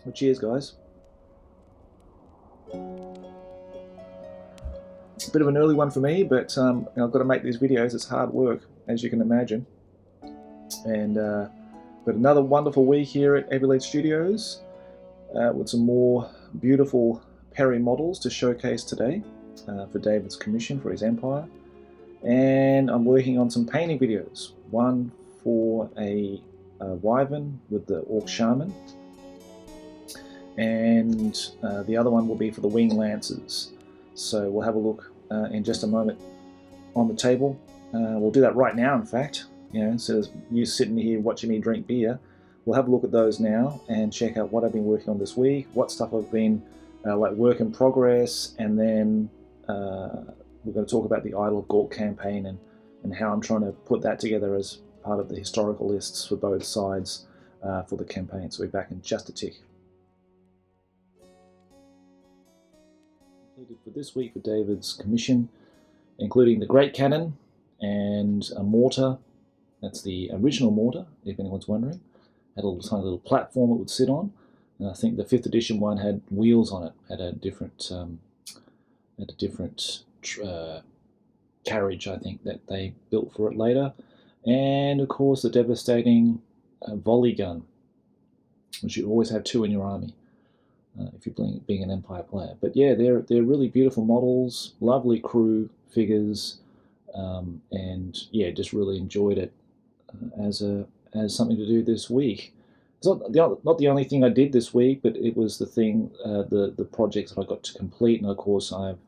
Well, cheers, guys. It's a bit of an early one for me, but I've got to make these videos. It's hard work, as you can imagine. And but another wonderful week here at Eavylead Studios with some more beautiful Perry models to showcase today for David's commission for his Empire. And I'm working on some painting videos. One for a wyvern with the Orc Shaman, and the other one will be for the Wing Lancers. So we'll have a look in just a moment on the table. We'll do that right now, in fact. Instead of you sitting here watching me drink beer, we'll have a look at those now and check out what I've been working on this week, what stuff I've been like work in progress, and then we're going to talk about the Idol of Gork campaign and how I'm trying to put that together as part of the historical lists for both sides for the campaign. So we'll be back in just a tick. For this week for David's commission, including the Great Cannon and a mortar. That's the original mortar, if anyone's wondering. Had a tiny little platform it would sit on, and I think the 5th edition one had wheels on it. Had a different carriage, I think, that they built for it later. And of course the devastating volley gun, which you always have 2 in your army. If you're being an Empire player. But yeah, they're really beautiful models, lovely crew figures, and yeah, just really enjoyed it as something to do this week. It's not the only thing I did this week, but it was the thing, the projects that I got to complete, and of course I'm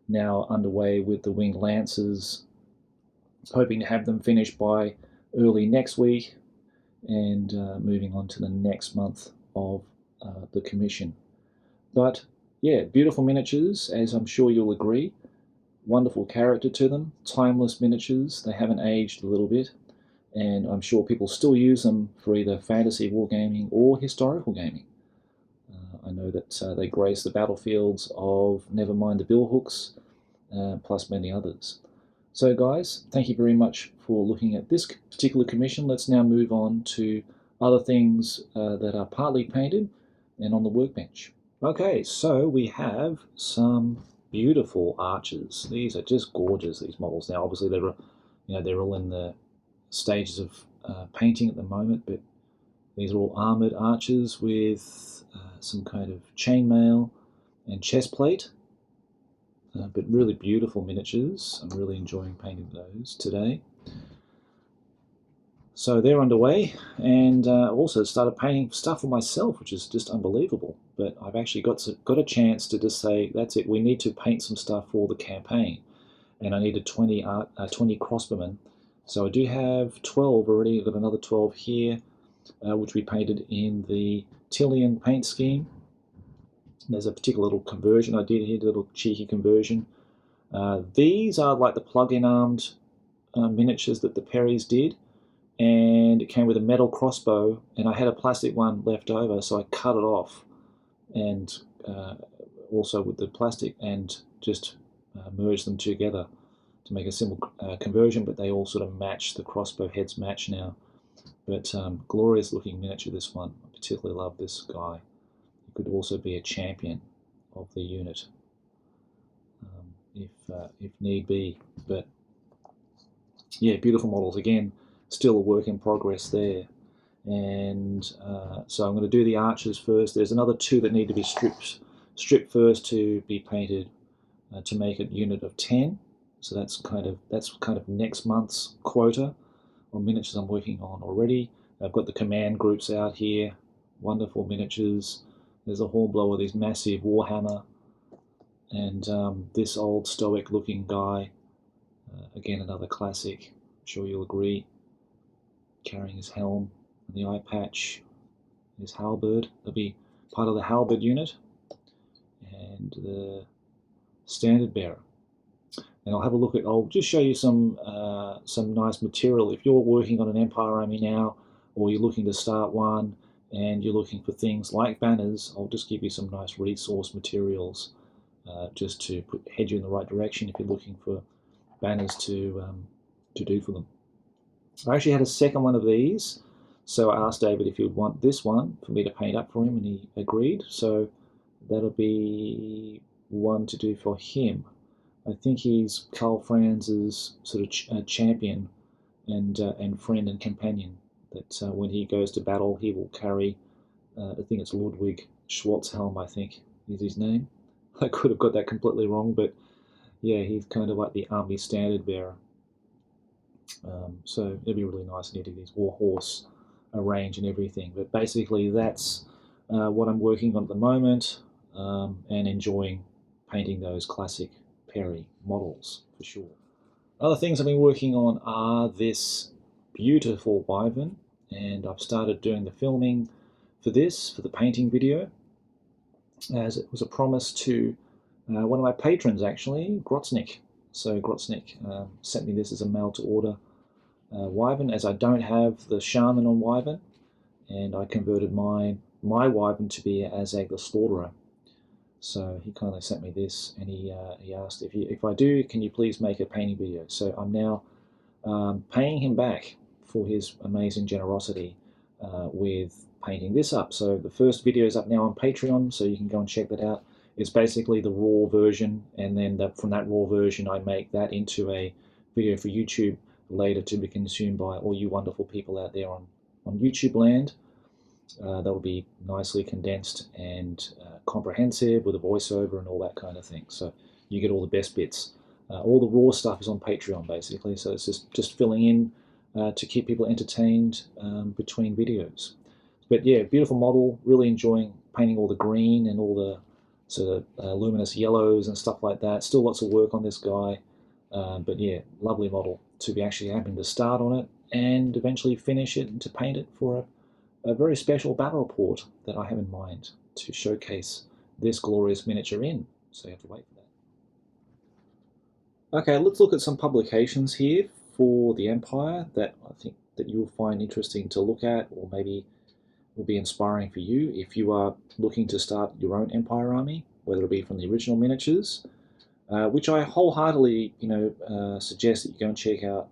now underway with the Winged Lancers, hoping to have them finished by early next week, and moving on to the next month of the commission. But yeah, beautiful miniatures, as I'm sure you'll agree. Wonderful character to them, timeless miniatures. They haven't aged a little bit, and I'm sure people still use them for either fantasy wargaming or historical gaming. I know that they grace the battlefields of Nevermind the Billhooks, plus many others. So guys, thank you very much for looking at this particular commission. Let's now move on to other things that are partly painted and on the workbench. Okay, so we have some beautiful archers. These are just gorgeous, these models. Now obviously they're all in the stages of painting at the moment, but these are all armored archers with some kind of chainmail and chest plate. But really beautiful miniatures. I'm really enjoying painting those today. So they're underway, and also started painting stuff for myself, which is just unbelievable. But I've actually got a chance to just say, that's it, we need to paint some stuff for the campaign. And I needed 20 crossbowmen. So I do have 12 already. I've got another 12 here, which we painted in the Tillian paint scheme. There's a particular little conversion I did here, a little cheeky conversion. These are like the plug-in armed miniatures that the Perrys did, and it came with a metal crossbow, and I had a plastic one left over, so I cut it off, and also with the plastic, and just merged them together to make a simple conversion, but they all sort of match, the crossbow heads match now. But glorious looking miniature, this one. I particularly love this guy. He could also be a champion of the unit if need be. But yeah, beautiful models. Again, still a work in progress there. And so I'm going to do the archers first. There's another 2 that need to be stripped first to be painted to make a unit of 10. So that's kind of next month's quota on miniatures I'm working on already. I've got the command groups out here, wonderful miniatures. There's a hornblower, this massive warhammer, and this old stoic looking guy, again another classic, I'm sure you'll agree, carrying his helm and the eye patch, his halberd. They'll be part of the halberd unit, and the standard bearer. And I'll have a look at, I'll just show you some nice material. If you're working on an Empire army now, or you're looking to start one, and you're looking for things like banners, I'll just give you some nice resource materials just to head you in the right direction if you're looking for banners to do for them. I actually had a second one of these, So I asked David if he would want this one for me to paint up for him, and he agreed. So that'll be one to do for him. I think he's Karl Franz's sort of champion and friend and companion. That when he goes to battle, he will carry. I think it's Ludwig Schwarzhelm, I think is his name. I could have got that completely wrong, but yeah, he's kind of like the army standard bearer. So it'd be really nice to get his war horse arrange and everything. But basically, that's what I'm working on at the moment, and enjoying painting those classic Perry models for sure. Other things I've been working on are this beautiful wyvern, and I've started doing the filming for this, for the painting video, as it was a promise to one of my patrons actually, Grotznik. So Grotznik sent me this as a mail to order wyvern, as I don't have the shaman on wyvern, and I converted my wyvern to be Azag the Slaughterer. So he kindly sent me this, and he asked if I do, can you please make a painting video? So I'm now paying him back for his amazing generosity with painting this up. So the first video is up now on Patreon, so you can go and check that out. It's basically the raw version, and then from that raw version I make that into a video for YouTube later to be consumed by all you wonderful people out there on YouTube land. That'll be nicely condensed and comprehensive with a voiceover and all that kind of thing. So you get all the best bits. All the raw stuff is on Patreon basically, so it's just filling in to keep people entertained between videos. But yeah, beautiful model, really enjoying painting all the green and all the sort of luminous yellows and stuff like that. Still lots of work on this guy, but yeah, lovely model to be actually having to start on it and eventually finish it and to paint it for a very special battle report that I have in mind to showcase this glorious miniature in. So you have to wait for that. Okay, let's look at some publications here for the Empire that I think that you'll find interesting to look at, or maybe will be inspiring for you if you are looking to start your own Empire army, whether it be from the original miniatures, which I wholeheartedly suggest that you go and check out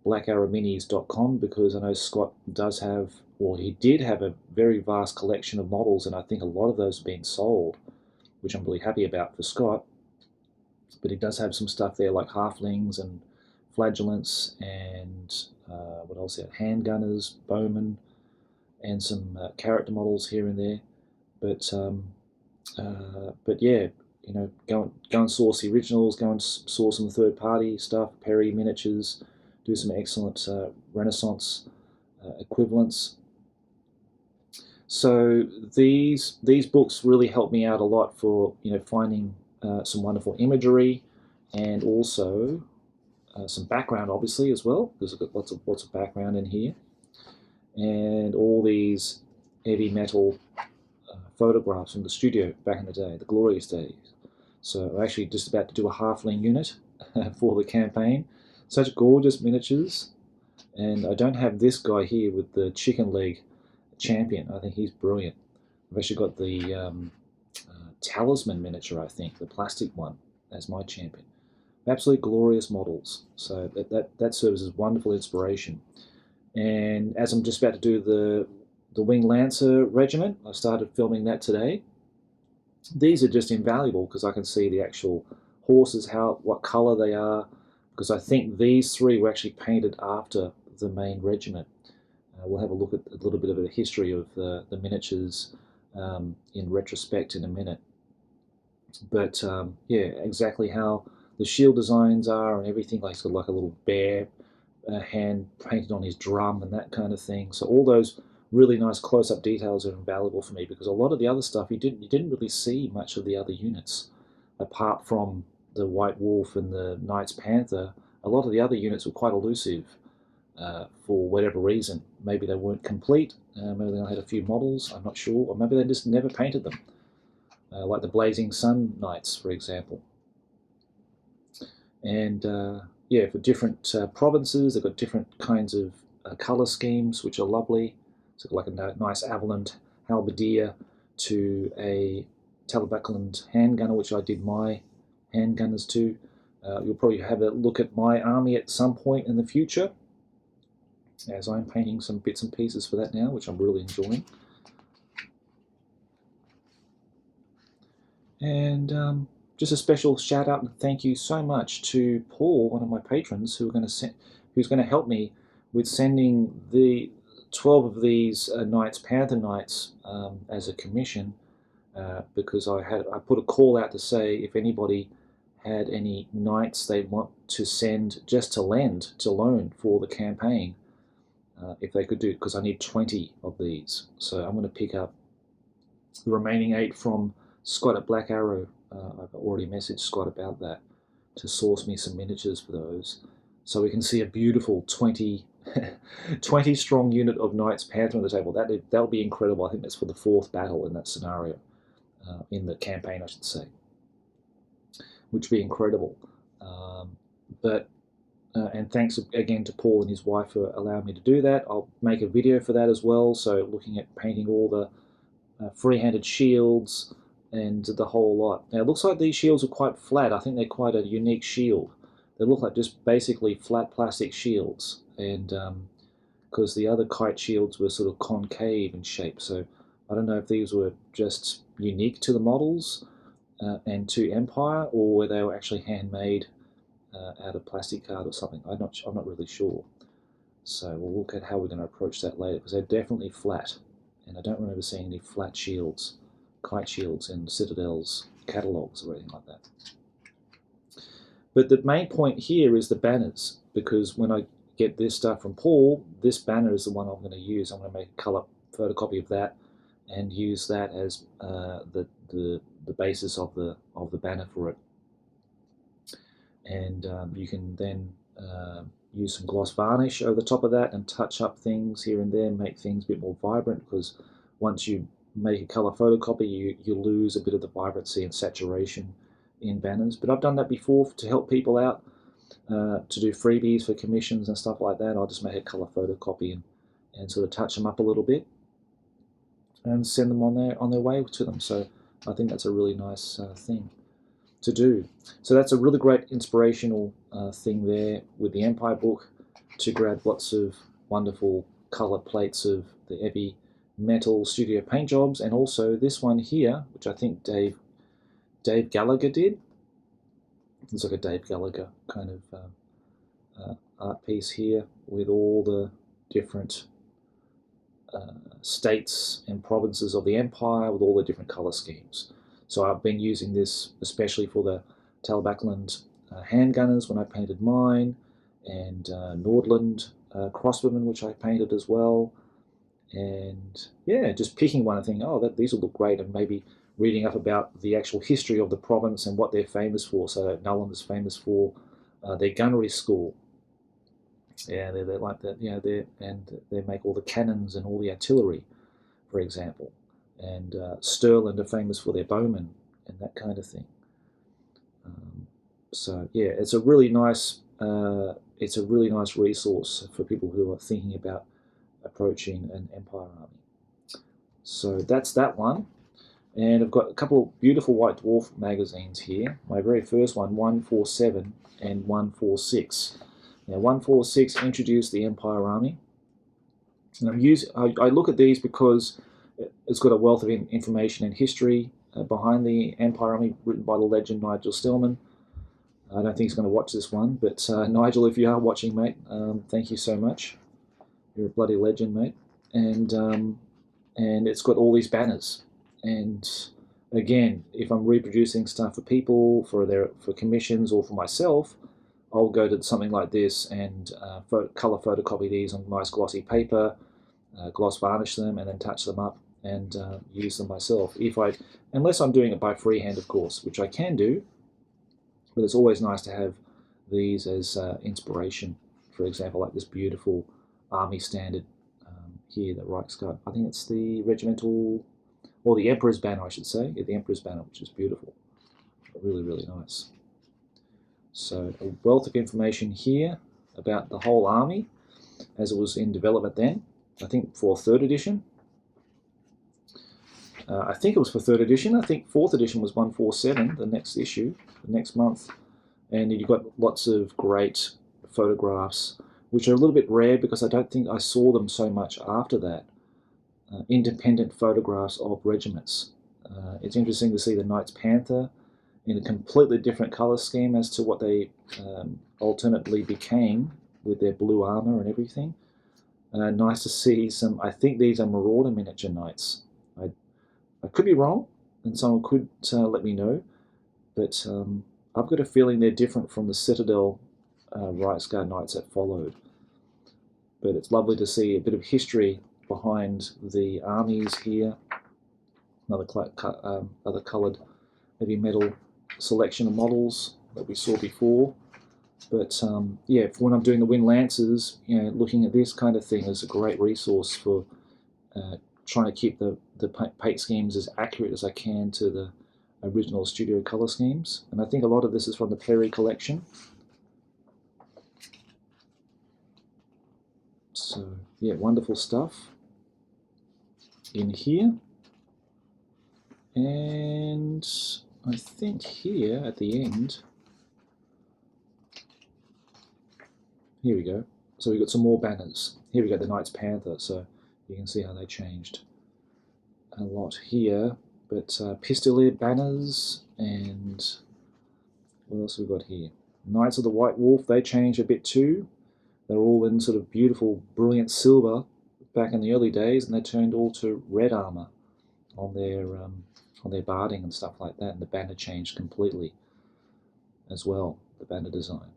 blackarrowminis.com, because I know Scott does have, or he did have, a very vast collection of models, and I think a lot of those have been sold, which I'm really happy about for Scott. But he does have some stuff there like halflings and flagellants and what else there? Handgunners, bowmen, and some character models here and there. But yeah, go and source the originals, go and source some third-party stuff, Perry miniatures, do some excellent Renaissance equivalents. So these books really help me out a lot for finding some wonderful imagery, and also some background obviously as well, because I've got lots of background in here, and all these heavy metal photographs from the studio back in the day, the glorious days. So I'm actually just about to do a halfling unit for the campaign. Such gorgeous miniatures, and I don't have this guy here with the chicken leg champion. I think he's brilliant. I've actually got the talisman miniature, I think, the plastic one, as my champion. Absolutely glorious models. So that serves as wonderful inspiration. And as I'm just about to do the Winged Lancer Regiment, I started filming that today. These are just invaluable because I can see the actual horses, what colour they are, because I think these three were actually painted after the main regiment. We'll have a look at a little bit of a history of the miniatures in retrospect in a minute. But yeah, exactly how the shield designs are and everything. Like he's got like a little bear hand painted on his drum and that kind of thing. So all those really nice close-up details are invaluable for me, because a lot of the other stuff you didn't really see much of the other units apart from the White Wolf and the Knight's Panther. A lot of the other units were quite elusive for whatever reason. Maybe they weren't complete, maybe they only had a few models, I'm not sure, or maybe they just never painted them, like the Blazing Sun Knights, for example. And yeah, for different provinces, they've got different kinds of colour schemes, which are lovely. So like a nice Avaland halberdier to a Talabackland handgunner, which I did my handgunners to. You'll probably have a look at my army at some point in the future. as I'm painting some bits and pieces for that now, which I'm really enjoying. And just a special shout out and thank you so much to Paul, one of my patrons, who's going to help me with sending the 12 of these Knights, Panther Knights, as a commission, because I put a call out to say if anybody had any Knights they want to send just to loan for the campaign, if they could do it, because I need 20 of these. So I'm going to pick up the remaining 8 from Scott at Black Arrow. I've already messaged Scott about that to source me some miniatures for those, so we can see a beautiful 20 strong unit of Knights Panther on the table. That'll be incredible. I think that's for the 4th battle in that scenario, in the campaign, I should say, which would be incredible. And thanks again to Paul and his wife for allowing me to do that. I'll make a video for that as well, so looking at painting all the free-handed shields and the whole lot. Now it looks like these shields are quite flat. I think they're quite a unique shield. They look like just basically flat plastic shields, and because the other kite shields were sort of concave in shape, so I don't know if these were just unique to the models and to Empire, or they were actually handmade out of plastic card or something. I'm not really sure. So we'll look at how we're going to approach that later, because they're definitely flat, and I don't remember seeing any flat shields, kite shields in Citadel's catalogues or anything like that. But the main point here is the banners, because when I get this stuff from Paul, this banner is the one I'm going to use. I'm going to make a colour photocopy of that and use that as the basis of the banner for it. And you can then use some gloss varnish over the top of that and touch up things here and there, make things a bit more vibrant, because once you make a colour photocopy, you lose a bit of the vibrancy and saturation in banners. But I've done that before to help people out, to do freebies for commissions and stuff like that. I'll just make a colour photocopy and sort of touch them up a little bit and send them on their way to them. So I think that's a really nice thing to do. So that's a really great inspirational thing there with the Empire book, to grab lots of wonderful coloured plates of the Eevee metal studio paint jobs, and also this one here, which I think Dave Gallagher did. It's like a Dave Gallagher kind of art piece here with all the different states and provinces of the Empire with all the different colour schemes. So I've been using this especially for the Talbachland handgunners when I painted mine, and Nordland crossbowmen, which I painted as well. And yeah, just picking one and thinking, oh, these will look great, and maybe reading up about the actual history of the province and what they're famous for. So Nuland is famous for their gunnery school. Yeah, they're like that. You know, they make all the cannons and all the artillery, for example. And Stirland are famous for their bowmen and that kind of thing. So yeah, it's a really nice resource for people who are thinking about approaching an Empire army. So that's that one. And I've got a couple of beautiful White Dwarf magazines here. My very first one, 147 and 146. Now 146 introduced the Empire army. And I look at these because it's got a wealth of information and history behind the Empire army, written by the legend Nigel Stillman. I don't think he's going to watch this one, but Nigel, if you are watching, mate, thank you so much. You're a bloody legend, mate. And it's got all these banners. And again, if I'm reproducing stuff for people, for commissions, or for myself, I'll go to something like this and colour photocopy these on nice glossy paper, gloss varnish them, and then touch them up and use them myself. Unless I'm doing it by freehand, of course, which I can do, but it's always nice to have these as inspiration. For example, like this beautiful army standard here that Reichsguard. I think it's the regimental, or the Emperor's banner, I should say. Yeah, the Emperor's banner, which is beautiful. Really, really nice. So a wealth of information here about the whole army as it was in development then. I think for 3rd edition. I think it was for 3rd edition. I think 4th edition was 147, the next issue, the next month. And you've got lots of great photographs which are a little bit rare because I don't think I saw them so much after that. Independent photographs of regiments. It's interesting to see the Knights Panther in a completely different colour scheme as to what they alternately became with their blue armour and everything. Nice to see some, I think these are Marauder miniature knights. I could be wrong, and someone could let me know, but I've got a feeling they're different from the Citadel Right Guard Knights that followed. But it's lovely to see a bit of history behind the armies here. Another coloured heavy metal selection of models that we saw before. But yeah, for when I'm doing the Wind Lancers, looking at this kind of thing is a great resource for trying to keep the paint schemes as accurate as I can to the original studio colour schemes. And I think a lot of this is from the Perry collection. So yeah, wonderful stuff in here. And I think here at the end, here we go. So we've got some more banners. Here we go, the Knights Panther. So you can see how they changed a lot here. But Pistolier banners, and what else have we got here? Knights of the White Wolf, they changed a bit too. They're all in sort of beautiful, brilliant silver back in the early days, and they turned all to red armour on their barding and stuff like that, and the banner changed completely as well, the banner design.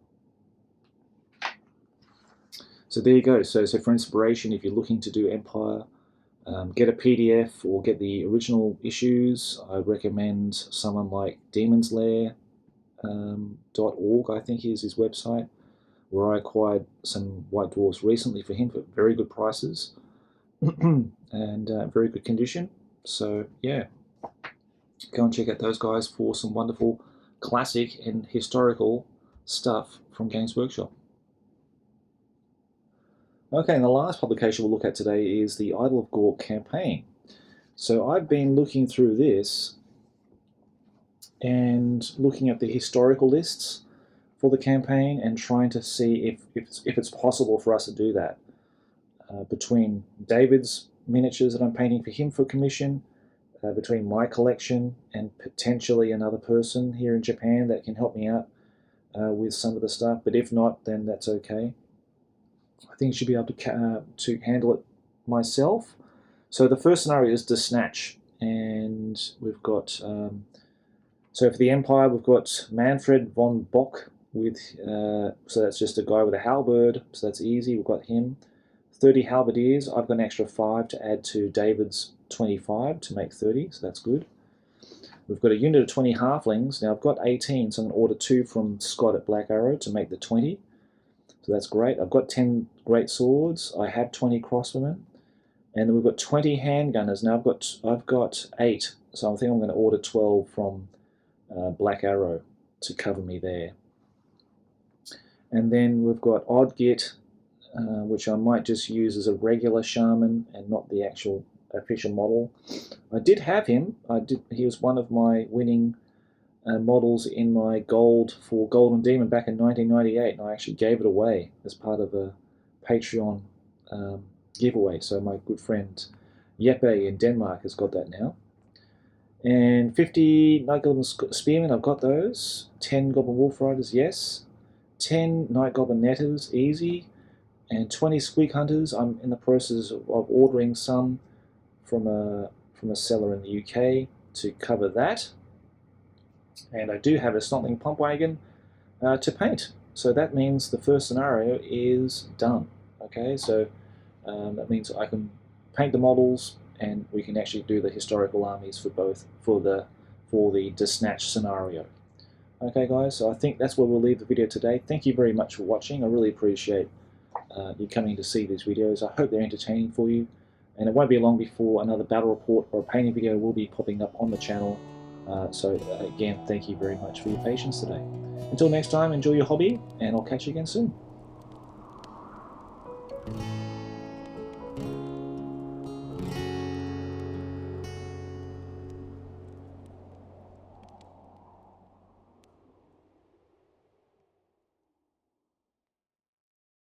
So there you go. So for inspiration, if you're looking to do Empire, get a PDF or get the original issues. I recommend someone like demonslair.org, I think is his website, where I acquired some White Dwarfs recently for him for very good prices and very good condition. So yeah, go and check out those guys for some wonderful classic and historical stuff from Games Workshop. Okay, and the last publication we'll look at today is the Idol of Gork campaign. So I've been looking through this and looking at the historical lists for the campaign and trying to see if it's possible for us to do that. Between David's miniatures that I'm painting for him for commission, between my collection and potentially another person here in Japan that can help me out with some of the stuff, but if not, then that's okay. I think I should be able to handle it myself. So the first scenario is to snatch, and we've got so for the Empire we've got Manfred von Bock with so that's just a guy with a halberd, so that's easy. We've got him. 30 halberdiers. I've got an extra 5 to add to David's 25 to make 30, so that's good. We've got a unit of 20 halflings. Now I've got 18, so I'm going to order 2 from Scott at Black Arrow to make the 20. So that's great. I've got 10 great swords. I have 20 crossbowmen, and then we've got 20 handgunners. Now I've got 8, so I think I'm going to order 12 from Black Arrow to cover me there. And then we've got Oddgit, which I might just use as a regular shaman and not the actual official model. I did have him. He was one of my winning models in my gold for Golden Demon back in 1998, and I actually gave it away as part of a Patreon giveaway. So my good friend Jeppe in Denmark has got that now. And 50 Night Goblin Spearmen, I've got those. 10 Goblin Wolf Riders, yes. 10 Night Goblin Netters, easy. And 20 Squeak Hunters. I'm in the process of ordering some from a seller in the UK to cover that. And I do have a Snotling Pump Wagon to paint. So that means the first scenario is done. Okay, so that means I can paint the models, and we can actually do the historical armies for the Desnatch scenario. Okay guys, so I think that's where we'll leave the video today. Thank you very much for watching. I really appreciate you coming to see these videos. I hope they're entertaining for you, and it won't be long before another battle report or a painting video will be popping up on the channel. So again, thank you very much for your patience today. Until next time, enjoy your hobby, and I'll catch you again soon.